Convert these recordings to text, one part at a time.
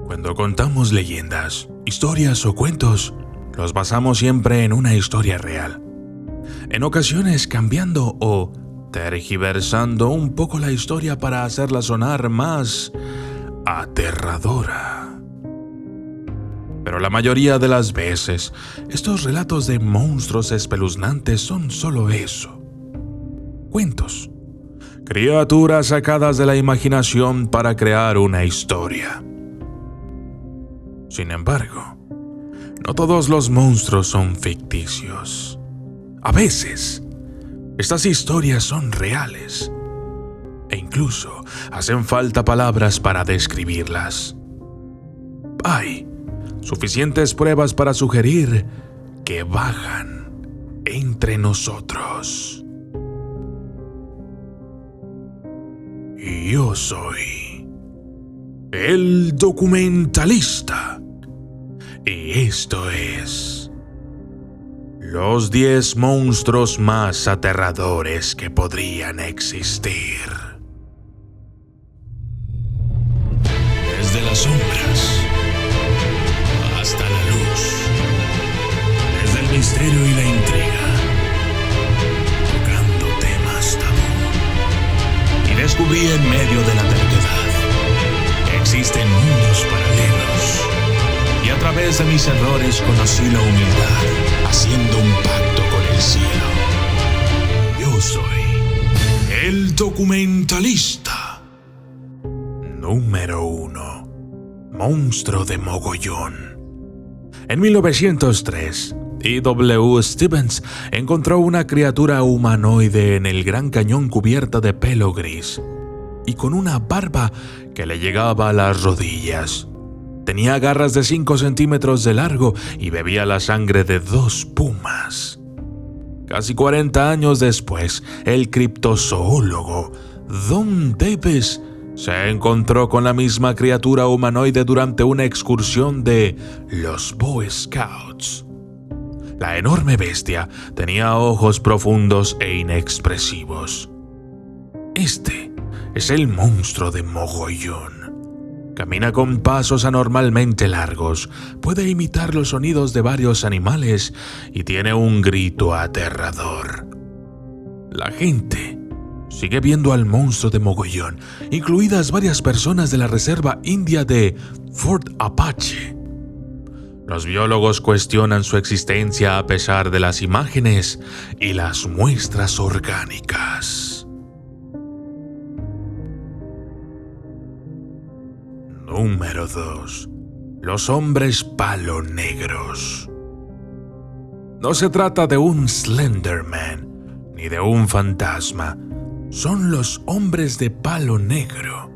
Cuando contamos leyendas, historias o cuentos, los basamos siempre en una historia real. En ocasiones cambiando o tergiversando un poco la historia para hacerla sonar más aterradora. Pero la mayoría de las veces, estos relatos de monstruos espeluznantes son solo eso: cuentos, criaturas sacadas de la imaginación para crear una historia. Sin embargo, no todos los monstruos son ficticios. A veces, estas historias son reales, e incluso hacen falta palabras para describirlas. Hay suficientes pruebas para sugerir que vagan entre nosotros. Y yo soy el documentalista, y esto es los 10 monstruos más aterradores que podrían existir. Desde las sombras hasta la luz, desde el misterio y la intriga, tocando temas tabú. Y descubrí en medio de la terquedad que existen mundos paralelos. Y a través de mis errores conocí la humildad, haciendo un pacto con el cielo. Yo soy el documentalista. Número 1. Monstruo de Mogollón. En 1903, E.W. Stevens encontró una criatura humanoide en el Gran Cañón cubierta de pelo gris y con una barba que le llegaba a las rodillas. Tenía garras de 5 centímetros de largo y bebía la sangre de 2 pumas. Casi 40 años después, el criptozoólogo Don Davis se encontró con la misma criatura humanoide durante una excursión de los Boy Scouts. La enorme bestia tenía ojos profundos e inexpresivos. Este es el monstruo de Mogollón. Camina con pasos anormalmente largos, puede imitar los sonidos de varios animales y tiene un grito aterrador. La gente sigue viendo al monstruo de Mogollón, incluidas varias personas de la reserva india de Fort Apache. Los biólogos cuestionan su existencia a pesar de las imágenes y las muestras orgánicas. Número 2. Los hombres palo negros. No se trata de un Slenderman ni de un fantasma. Son los hombres de palo negro.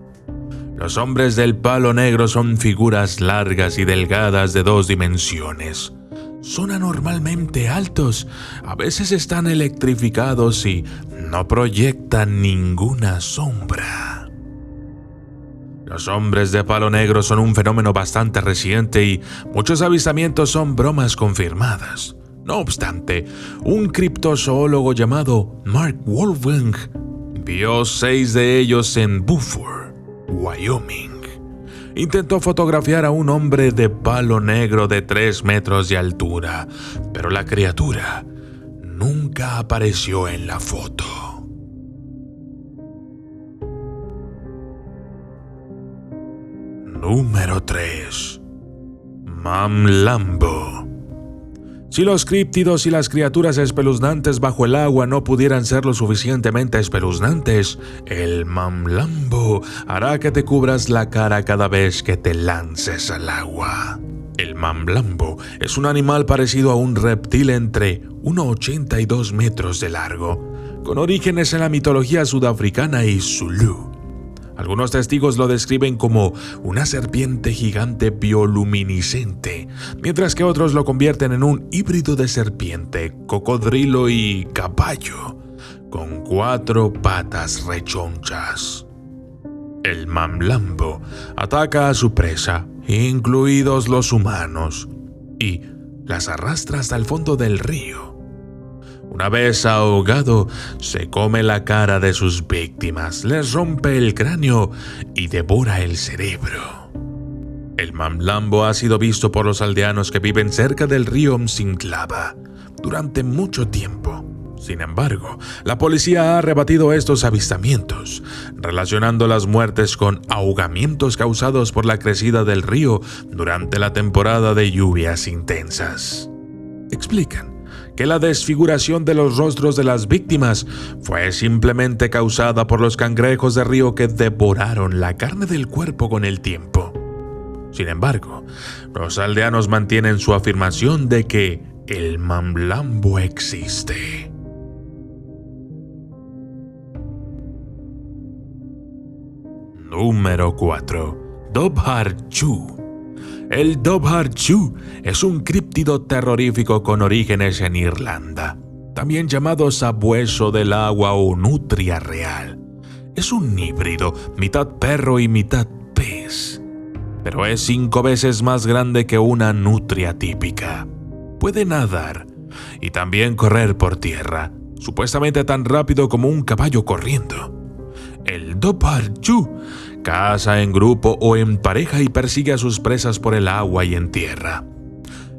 Los hombres del palo negro son figuras largas y delgadas de 2 dimensiones. Son anormalmente altos, a veces están electrificados y no proyectan ninguna sombra. Los hombres de palo negro son un fenómeno bastante reciente y muchos avistamientos son bromas confirmadas. No obstante, un criptozoólogo llamado Mark Wolfgang vio 6 de ellos en Beaufort, Wyoming. Intentó fotografiar a un hombre de palo negro de 3 metros de altura, pero la criatura nunca apareció en la foto. Número 3. Mamlambo. Si los críptidos y las criaturas espeluznantes bajo el agua no pudieran ser lo suficientemente espeluznantes, el mamlambo hará que te cubras la cara cada vez que te lances al agua. El mamlambo es un animal parecido a un reptil entre 1,80 y 2 metros de largo, con orígenes en la mitología sudafricana y zulú. Algunos testigos lo describen como una serpiente gigante bioluminiscente, mientras que otros lo convierten en un híbrido de serpiente, cocodrilo y caballo, con 4 patas rechonchas. El mamlambo ataca a su presa, incluidos los humanos, y las arrastra hasta el fondo del río. Una vez ahogado, se come la cara de sus víctimas, les rompe el cráneo y devora el cerebro. El Mamlambo ha sido visto por los aldeanos que viven cerca del río Msinclava durante mucho tiempo. Sin embargo, la policía ha rebatido estos avistamientos, relacionando las muertes con ahogamientos causados por la crecida del río durante la temporada de lluvias intensas. Explican que la desfiguración de los rostros de las víctimas fue simplemente causada por los cangrejos de río que devoraron la carne del cuerpo con el tiempo. Sin embargo, los aldeanos mantienen su afirmación de que el Mamlambo existe. Número 4. Dobhar Chu. El Dobhar Chu es un críptido terrorífico con orígenes en Irlanda, también llamado sabueso del agua o nutria real. Es un híbrido, mitad perro y mitad pez, pero es 5 veces más grande que una nutria típica. Puede nadar y también correr por tierra, supuestamente tan rápido como un caballo corriendo. El Dobhar Chu caza en grupo o en pareja y persigue a sus presas por el agua y en tierra.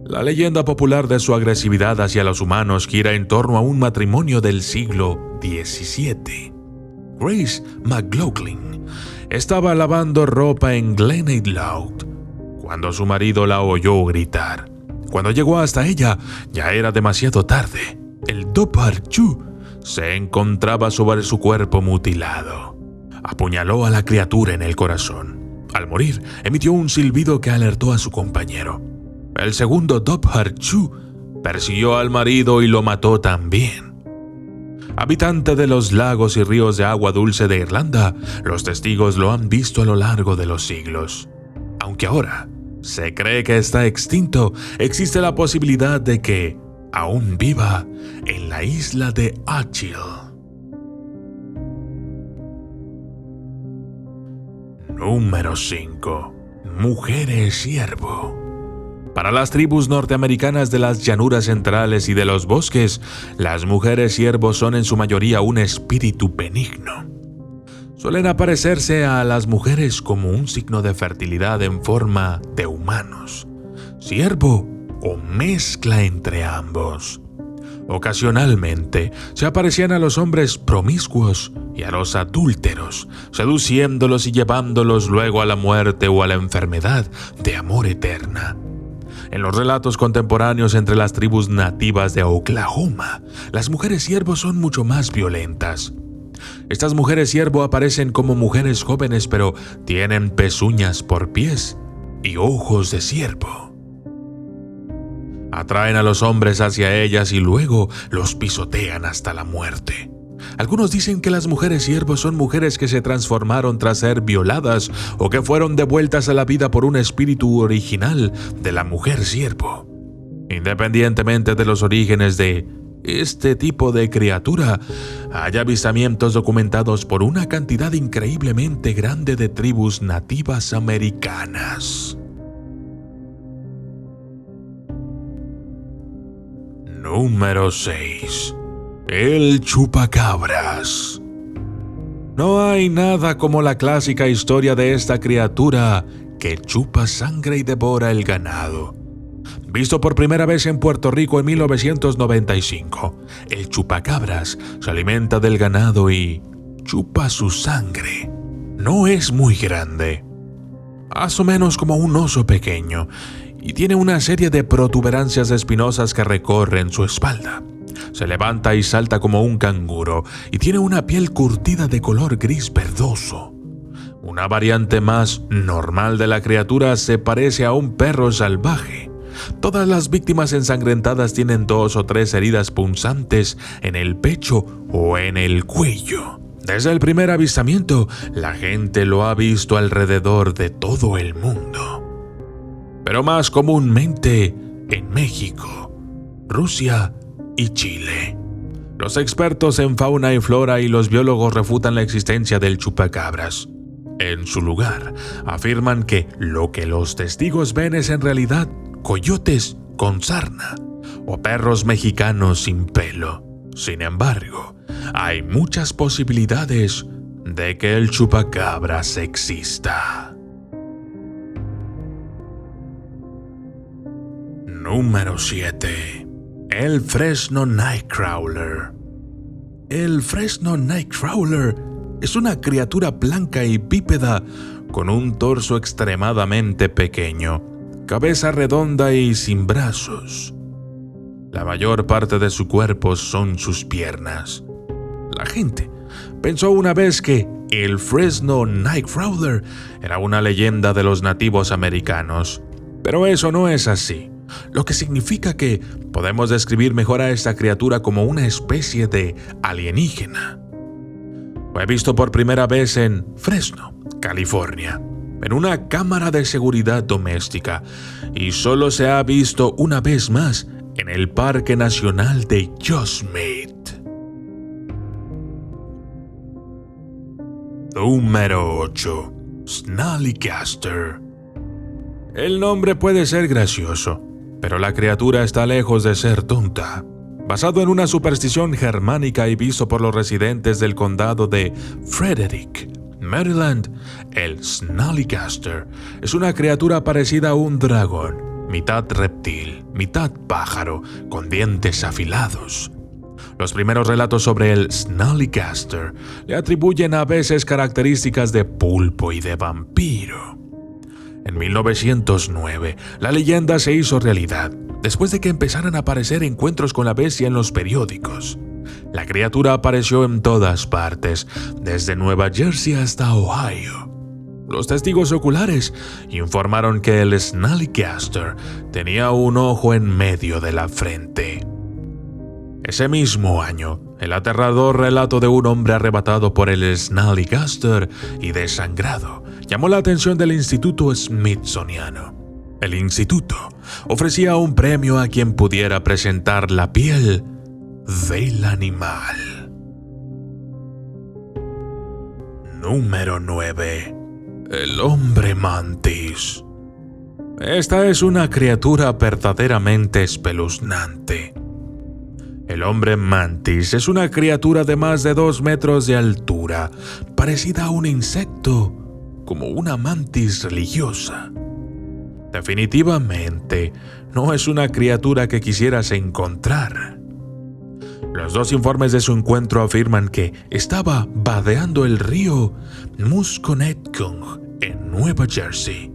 La leyenda popular de su agresividad hacia los humanos gira en torno a un matrimonio del siglo XVII. Grace McLaughlin estaba lavando ropa en Glenaidlough cuando su marido la oyó gritar. Cuando llegó hasta ella, ya era demasiado tarde. El Dobhar Chu se encontraba sobre su cuerpo mutilado. Apuñaló a la criatura en el corazón. Al morir, emitió un silbido que alertó a su compañero. El segundo Dobhar Chu persiguió al marido y lo mató también. Habitante de los lagos y ríos de agua dulce de Irlanda, los testigos lo han visto a lo largo de los siglos. Aunque ahora se cree que está extinto, existe la posibilidad de que aún viva en la isla de Achill. Número 5. Mujeres ciervo. Para las tribus norteamericanas de las llanuras centrales y de los bosques, las mujeres ciervo son en su mayoría un espíritu benigno. Suelen aparecerse a las mujeres como un signo de fertilidad en forma de humanos, ciervo o mezcla entre ambos. Ocasionalmente se aparecían a los hombres promiscuos y a los adúlteros, seduciéndolos y llevándolos luego a la muerte o a la enfermedad de amor eterna. En los relatos contemporáneos entre las tribus nativas de Oklahoma, las mujeres ciervo son mucho más violentas. Estas mujeres ciervo aparecen como mujeres jóvenes, pero tienen pezuñas por pies y ojos de ciervo. Atraen a los hombres hacia ellas y luego los pisotean hasta la muerte. Algunos dicen que las mujeres ciervo son mujeres que se transformaron tras ser violadas o que fueron devueltas a la vida por un espíritu original de la mujer ciervo. Independientemente de los orígenes de este tipo de criatura, hay avistamientos documentados por una cantidad increíblemente grande de tribus nativas americanas. Número 6. El chupacabras. No hay nada como la clásica historia de esta criatura que chupa sangre y devora el ganado. Visto por primera vez en Puerto Rico en 1995, el chupacabras se alimenta del ganado y chupa su sangre. No es muy grande, más o menos como un oso pequeño, y tiene una serie de protuberancias espinosas que recorren su espalda. Se levanta y salta como un canguro y tiene una piel curtida de color gris verdoso. Una variante más normal de la criatura se parece a un perro salvaje. Todas las víctimas ensangrentadas tienen 2 o 3 heridas punzantes en el pecho o en el cuello. Desde el primer avistamiento, la gente lo ha visto alrededor de todo el mundo, pero más comúnmente en México, Rusia y Chile. Los expertos en fauna y flora y los biólogos refutan la existencia del chupacabras. En su lugar, afirman que lo que los testigos ven es en realidad coyotes con sarna o perros mexicanos sin pelo. Sin embargo, hay muchas posibilidades de que el chupacabras exista. Número 7. El Fresno Nightcrawler. El Fresno Nightcrawler es una criatura blanca y bípeda con un torso extremadamente pequeño, cabeza redonda y sin brazos. La mayor parte de su cuerpo son sus piernas. La gente pensó una vez que el Fresno Nightcrawler era una leyenda de los nativos americanos, pero eso no es así, lo que significa que podemos describir mejor a esta criatura como una especie de alienígena. Fue visto por primera vez en Fresno, California, en una cámara de seguridad doméstica, y solo se ha visto una vez más en el Parque Nacional de Yosemite. Número 8. Snallygaster. El nombre puede ser gracioso, pero la criatura está lejos de ser tonta. Basado en una superstición germánica y visto por los residentes del condado de Frederick, Maryland, el Snallygaster es una criatura parecida a un dragón, mitad reptil, mitad pájaro, con dientes afilados. Los primeros relatos sobre el Snallygaster le atribuyen a veces características de pulpo y de vampiro. En 1909, la leyenda se hizo realidad después de que empezaran a aparecer encuentros con la bestia en los periódicos. La criatura apareció en todas partes, desde Nueva Jersey hasta Ohio. Los testigos oculares informaron que el Snallygaster tenía un ojo en medio de la frente. Ese mismo año, el aterrador relato de un hombre arrebatado por el Snallygaster y desangrado llamó la atención del Instituto Smithsoniano. El instituto ofrecía un premio a quien pudiera presentar la piel del animal. Número 9. El hombre mantis. Esta es una criatura verdaderamente espeluznante. El hombre mantis es una criatura de más de 2 metros de altura, parecida a un insecto, como una mantis religiosa. Definitivamente, no es una criatura que quisieras encontrar. Los dos informes de su encuentro afirman que estaba vadeando el río Musconetcong en Nueva Jersey.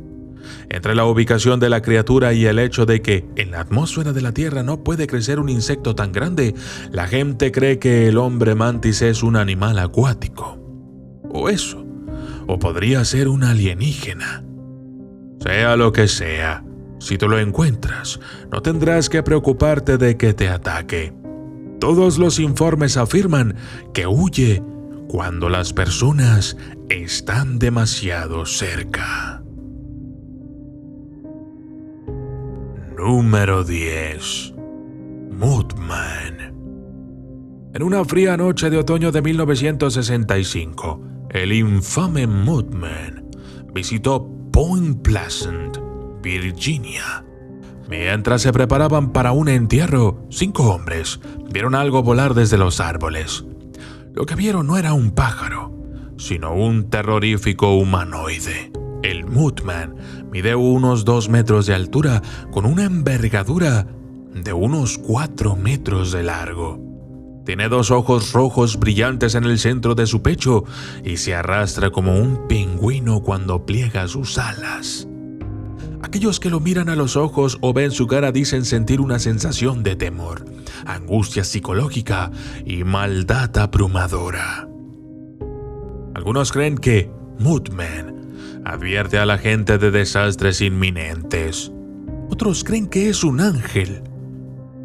Entre la ubicación de la criatura y el hecho de que en la atmósfera de la Tierra no puede crecer un insecto tan grande, la gente cree que el hombre mantis es un animal acuático. O eso, o podría ser un alienígena. Sea lo que sea, si tú lo encuentras, no tendrás que preocuparte de que te ataque. Todos los informes afirman que huye cuando las personas están demasiado cerca. Número 10. Mothman. En una fría noche de otoño de 1965, el infame Mothman visitó Point Pleasant, Virginia. Mientras se preparaban para un entierro, 5 hombres vieron algo volar desde los árboles. Lo que vieron no era un pájaro, sino un terrorífico humanoide. El Mothman mide unos 2 metros de altura con una envergadura de unos 4 metros de largo. Tiene 2 ojos rojos brillantes en el centro de su pecho y se arrastra como un pingüino cuando pliega sus alas. Aquellos que lo miran a los ojos o ven su cara dicen sentir una sensación de temor, angustia psicológica y maldad abrumadora. Algunos creen que Mothman advierte a la gente de desastres inminentes. Otros creen que es un ángel,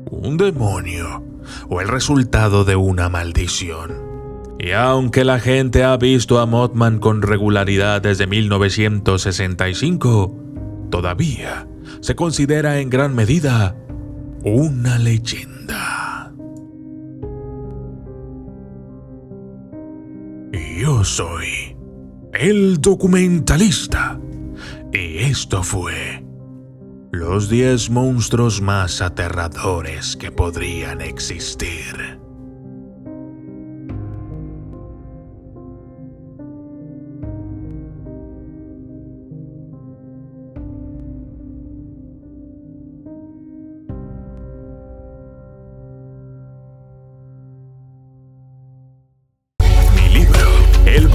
un demonio o el resultado de una maldición. Y aunque la gente ha visto a Mothman con regularidad desde 1965, todavía se considera en gran medida una leyenda. Yo soy el documentalista y esto fue los 10 monstruos más aterradores que podrían existir.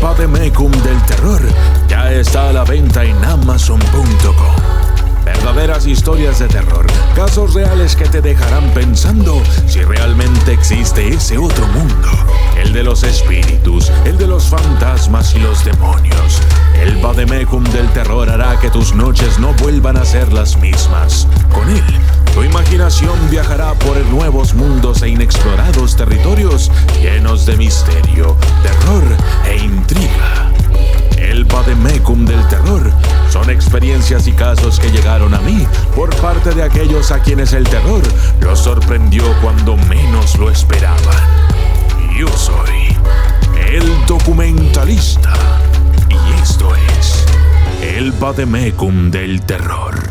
Vademecum del terror ya está a la venta en Amazon.com. Verdaderas historias de terror, casos reales que te dejarán pensando si realmente existe ese otro mundo, el de los espíritus, el de los fantasmas y los demonios. El Vademecum del terror hará que tus noches no vuelvan a ser las mismas. Con él, tu imaginación viajará por nuevos mundos e inexplorados territorios llenos de misterio, terror e intriga. El Vademecum del terror son experiencias y casos que llegaron a mí por parte de aquellos a quienes el terror los sorprendió cuando menos lo esperaban. Yo soy el documentalista y esto es el Vademecum del terror.